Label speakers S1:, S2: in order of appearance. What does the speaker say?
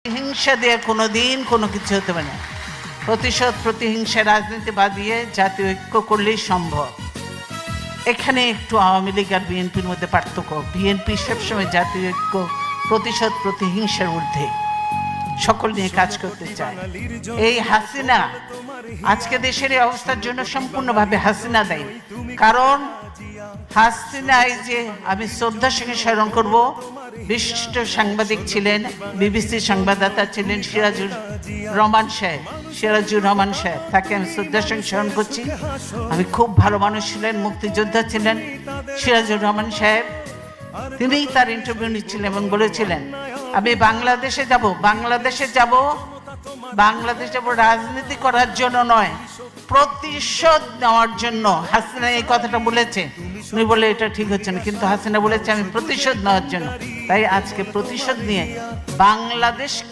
S1: হিংসা দিয়ে কোনোদিন কোনো কিছু হতে পারে না। প্রতিশোধ প্রতিহিংসা রাজনীতি বাদিয়ে জাতীয় ঐক্য করলেই সম্ভব। এখানে একটু আওয়ামী লীগ আর বিএনপির মধ্যে পার্থক্য। বিএনপি সবসময় জাতীয় ঐক্য প্রতিশোধ প্রতিহিংসার ঊর্ধ্বে সকল নিয়ে কাজ করতে চায়। এই হাসিনা আজকে দেশের এই অবস্থার জন্য সম্পূর্ণভাবে হাসিনা দায়ী। কারণ হাসিনা, এই যে আমি শ্রদ্ধার সঙ্গে স্মরণ করব, বিশিষ্ট সাংবাদিক ছিলেন, বিবিসি সংবাদদাতা ছিলেন সিরাজুর রহমান সাহেব, তাকে আমি শ্রদ্ধার সঙ্গে স্মরণ করছি। আমি খুব ভালো মানুষ ছিলেন, মুক্তিযোদ্ধা ছিলেন সিরাজুর রহমান সাহেব। তিনিই তার ইন্টারভিউ নিচ্ছিলেন এবং বলেছিলেন, আমি বাংলাদেশে যাব রাজনীতি করার জন্য নয়, প্রতিশোধ নেওয়ার জন্য। হাসিনা এই কথাটা বলেছে, উনি বলে এটা ঠিক হচ্ছে না, কিন্তু হাসিনা বলেছে আমি প্রতিশোধ নেওয়ার জন্য। তাই আজকে প্রতিশোধ নিয়ে বাংলাদেশকে